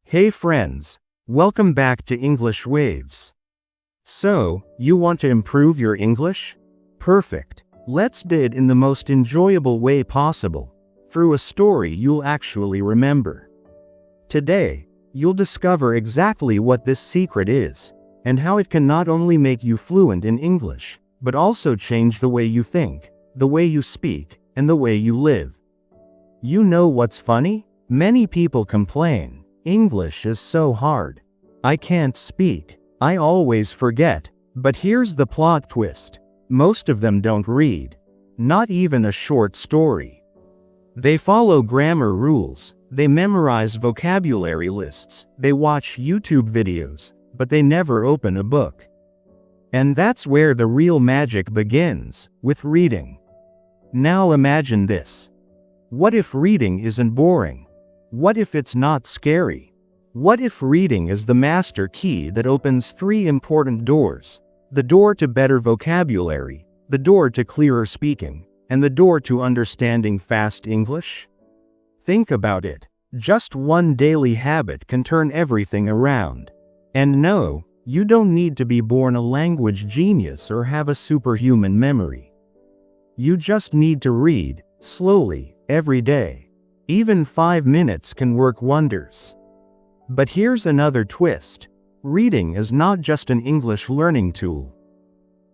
Hey friends, welcome back to English Waves. So, you want to improve your English? Perfect. Let's do it in the most enjoyable way possible, through a story you'll actually remember. Today, you'll discover exactly what this secret is, and how it can not only make you fluent in English, but also change the way you think, the way you speak, and the way you live. You know what's funny? Many people complain, English is so hard. I can't speak. I always forget. But here's the plot twist. Most of them don't read. Not even a short story. They follow grammar rules. They memorize vocabulary lists. They watch YouTube videos. But they never open a book. And that's where the real magic begins, with reading. Now imagine this. What if reading isn't boring? What if it's not scary? What if reading is the master key that opens three important doors? The door to better vocabulary, the door to clearer speaking, and the door to understanding fast English? Think about it. Just one daily habit can turn everything around. And no, you don't need to be born a language genius or have a superhuman memory. You just need to read, slowly, every day. Even 5 minutes can work wonders. But here's another twist. Reading is not just an English learning tool.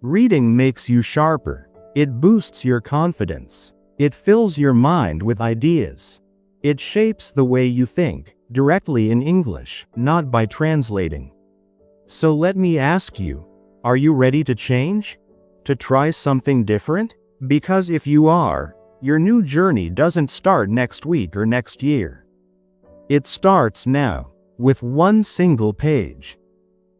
Reading makes you sharper. It boosts your confidence. It fills your mind with ideas. It shapes the way you think, directly in English, not by translating. So let me ask you, are you ready to change? To try something different? Because if you are, your new journey doesn't start next week or next year. It starts now, with one single page.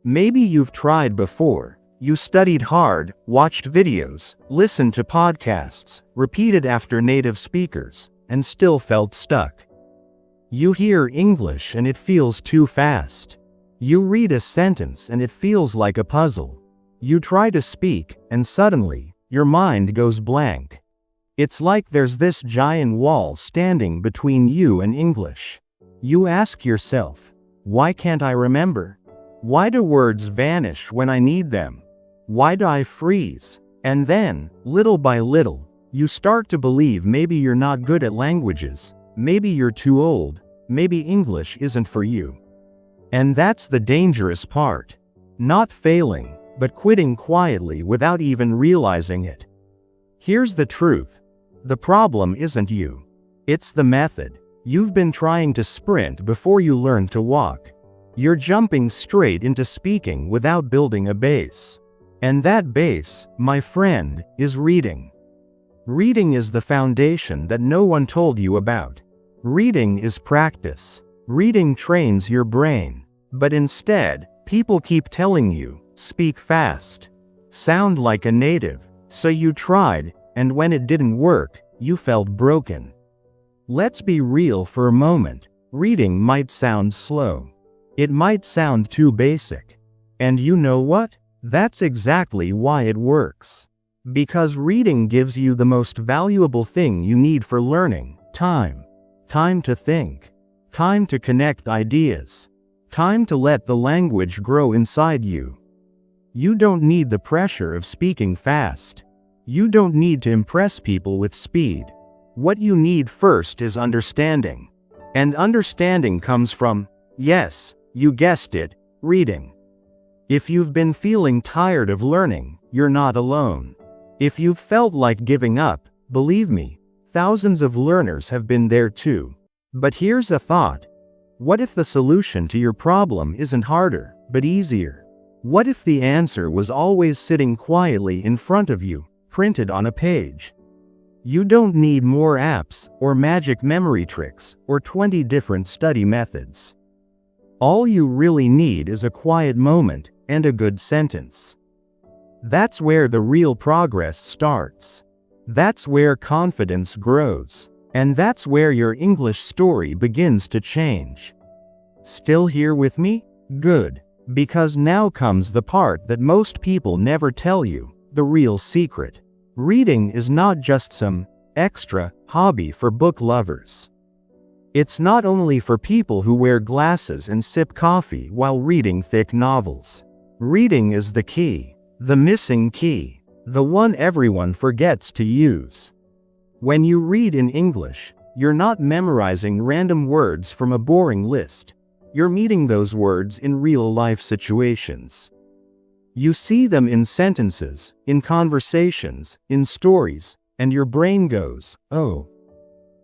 Maybe you've tried before. You studied hard, watched videos, listened to podcasts, repeated after native speakers, and still felt stuck. You hear English and it feels too fast. You read a sentence and it feels like a puzzle. You try to speak, and suddenly, your mind goes blank. It's like there's this giant wall standing between you and English. You ask yourself, why can't I remember? Why do words vanish when I need them? Why do I freeze? And then, little by little, you start to believe maybe you're not good at languages, maybe you're too old, maybe English isn't for you. And that's the dangerous part. Not failing, but quitting quietly without even realizing it. Here's the truth. The problem isn't you. It's the method. You've been trying to sprint before you learn to walk. You're jumping straight into speaking without building a base. And that base, my friend, is reading. Reading is the foundation that no one told you about. Reading is practice. Reading trains your brain. But instead, people keep telling you, speak fast. Sound like a native. So you tried, and when it didn't work, you felt broken. Let's be real for a moment. Reading might sound slow. It might sound too basic. And you know what? That's exactly why it works. Because reading gives you the most valuable thing you need for learning: time. Time to think. Time to connect ideas. Time to let the language grow inside you. You don't need the pressure of speaking fast. You don't need to impress people with speed. What you need first is understanding. And understanding comes from, yes, you guessed it, reading. If you've been feeling tired of learning, you're not alone. If you've felt like giving up, believe me, thousands of learners have been there too. But here's a thought. What if the solution to your problem isn't harder, but easier? What if the answer was always sitting quietly in front of you, printed on a page? You don't need more apps, or magic memory tricks, or 20 different study methods. All you really need is a quiet moment, and a good sentence. That's where the real progress starts. That's where confidence grows. And that's where your English story begins to change. Still here with me? Good. Because now comes the part that most people never tell you, the real secret. Reading is not just some extra hobby for book lovers. It's not only for people who wear glasses and sip coffee while reading thick novels. Reading is the key, the missing key, the one everyone forgets to use. When you read in English, you're not memorizing random words from a boring list. You're meeting those words in real-life situations. You see them in sentences, in conversations, in stories, and your brain goes, "Oh,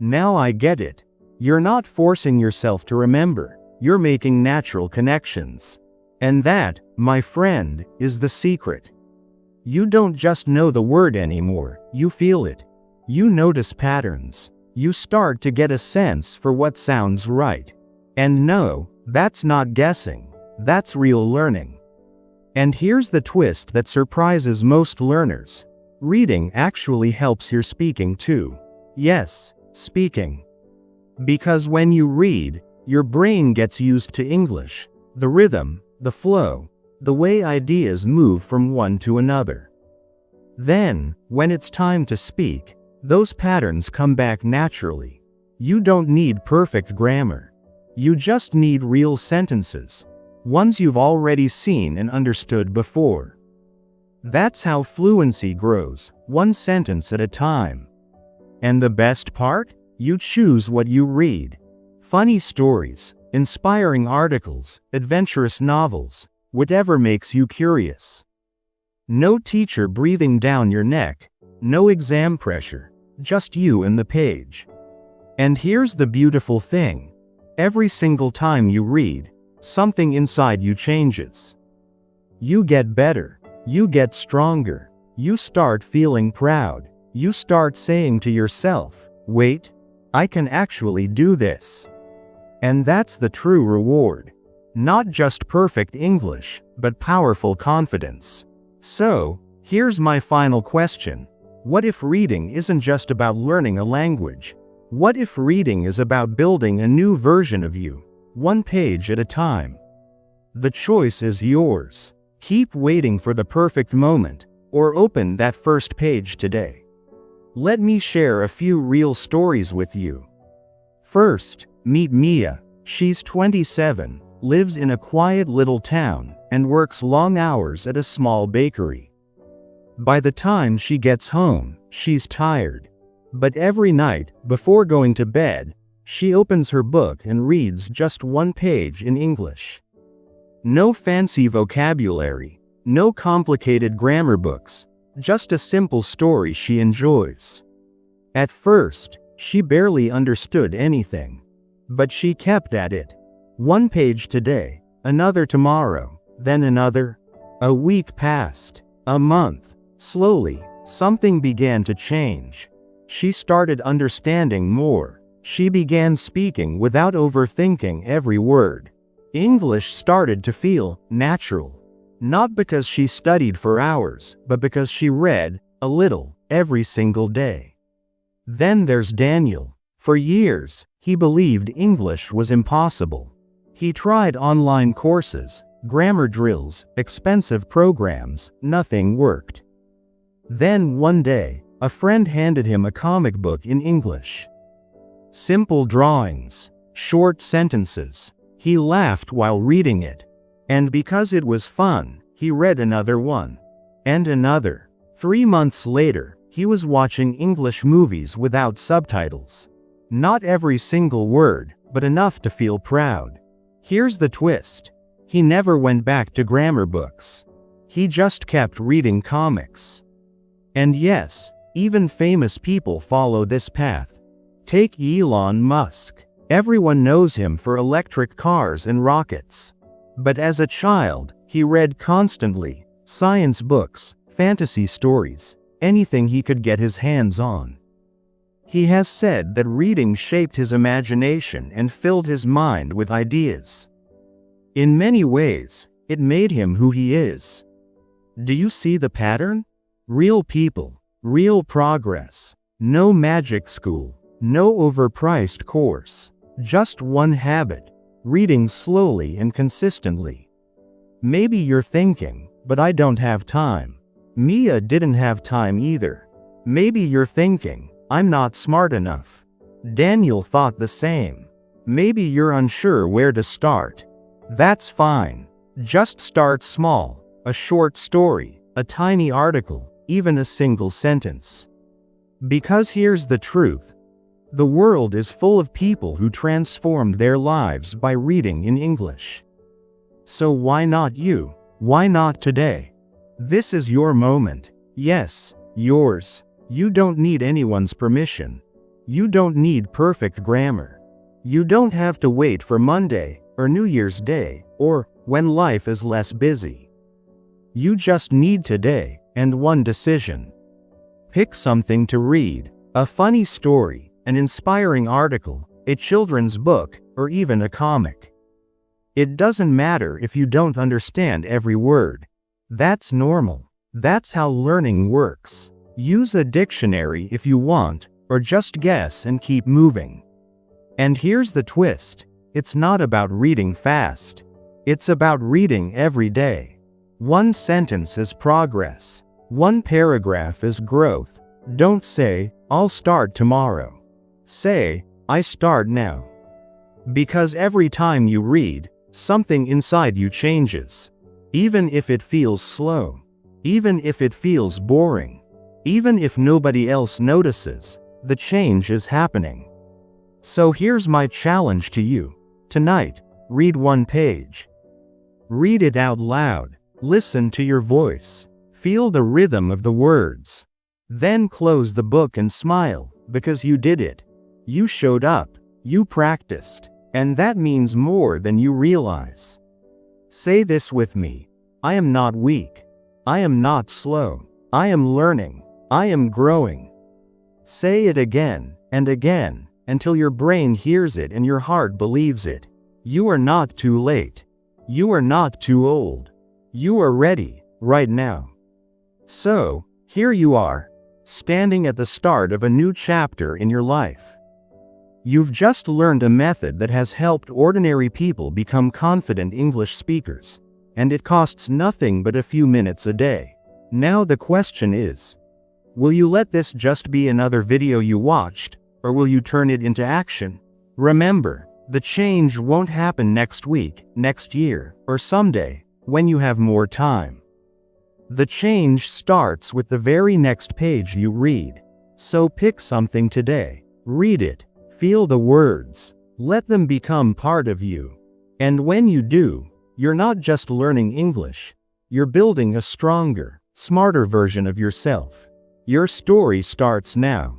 now I get it." You're not forcing yourself to remember, you're making natural connections. And that, my friend, is the secret. You don't just know the word anymore, you feel it. You notice patterns. You start to get a sense for what sounds right. And no, that's not guessing, that's real learning. And here's the twist that surprises most learners. Reading actually helps your speaking too. Yes, speaking. Because when you read, your brain gets used to English, the rhythm, the flow, the way ideas move from one to another. Then, when it's time to speak, those patterns come back naturally. You don't need perfect grammar. You just need real sentences, ones you've already seen and understood before. That's how fluency grows, one sentence at a time. And the best part? You choose what you read. Funny stories, inspiring articles, adventurous novels, whatever makes you curious. No teacher breathing down your neck, no exam pressure, just you and the page. And here's the beautiful thing. Every single time you read, something inside you changes. You get better, you get stronger, you start feeling proud, you start saying to yourself, "Wait, I can actually do this." And that's the true reward. Not just perfect English, but powerful confidence. So, here's my final question. What if reading isn't just about learning a language? What if reading is about building a new version of you, one page at a time? The choice is yours. Keep waiting for the perfect moment, or open that first page today. Let me share a few real stories with you. First, meet Mia. She's 27, lives in a quiet little town, and works long hours at a small bakery. By the time she gets home, she's tired. But every night, before going to bed, she opens her book and reads just one page in English. No fancy vocabulary, no complicated grammar books, just a simple story she enjoys. At first, she barely understood anything. But she kept at it. One page today, another tomorrow, then another. A week passed, a month. Slowly, something began to change. She started understanding more. She began speaking without overthinking every word. English started to feel natural. Not because she studied for hours, but because she read a little every single day. Then there's Daniel. For years, he believed English was impossible. He tried online courses, grammar drills, expensive programs, nothing worked. Then one day, a friend handed him a comic book in English. Simple drawings, short sentences. He laughed while reading it. And because it was fun, he read another one. And another. 3 months later, he was watching English movies without subtitles. Not every single word, but enough to feel proud. Here's the twist. He never went back to grammar books. He just kept reading comics. And yes, even famous people follow this path. Take Elon Musk. Everyone knows him for electric cars and rockets. But as a child, he read constantly, science books, fantasy stories, anything he could get his hands on. He has said that reading shaped his imagination and filled his mind with ideas. In many ways, it made him who he is. Do you see the pattern? Real people, real progress, no magic school, no overpriced course, just one habit, reading slowly and consistently. Maybe you're thinking, but I don't have time. Mia didn't have time either. Maybe you're thinking, I'm not smart enough. Daniel thought the same. Maybe you're unsure where to start. That's fine. Just start small. A short story, a tiny article, even a single sentence. Because here's the truth. The world is full of people who transformed their lives by reading in English. So why not you? Why not today? This is your moment. Yes, yours. You don't need anyone's permission. You don't need perfect grammar. You don't have to wait for Monday, or New Year's Day, or when life is less busy. You just need today, and one decision. Pick something to read. A funny story, an inspiring article, a children's book, or even a comic. It doesn't matter if you don't understand every word. That's normal. That's how learning works. Use a dictionary if you want, or just guess and keep moving. And here's the twist. It's not about reading fast. It's about reading every day. One sentence is progress. One paragraph is growth. Don't say, "I'll start tomorrow." Say, "I start now." Because every time you read, something inside you changes. Even if it feels slow. Even if it feels boring. Even if nobody else notices, the change is happening. So here's my challenge to you. Tonight, read one page. Read it out loud. Listen to your voice. Feel the rhythm of the words. Then close the book and smile, because you did it. You showed up. You practiced. And that means more than you realize. Say this with me. I am not weak. I am not slow. I am learning. I am growing. Say it again and again, until your brain hears it and your heart believes it. You are not too late. You are not too old. You are ready, right now. So, here you are, standing at the start of a new chapter in your life. You've just learned a method that has helped ordinary people become confident English speakers, and it costs nothing but a few minutes a day. Now the question is, will you let this just be another video you watched, or will you turn it into action? Remember, the change won't happen next week, next year, or someday, when you have more time. The change starts with the very next page you read. So pick something today. Read it. Feel the words. Let them become part of you. And when you do, you're not just learning English. You're building a stronger, smarter version of yourself. Your story starts now.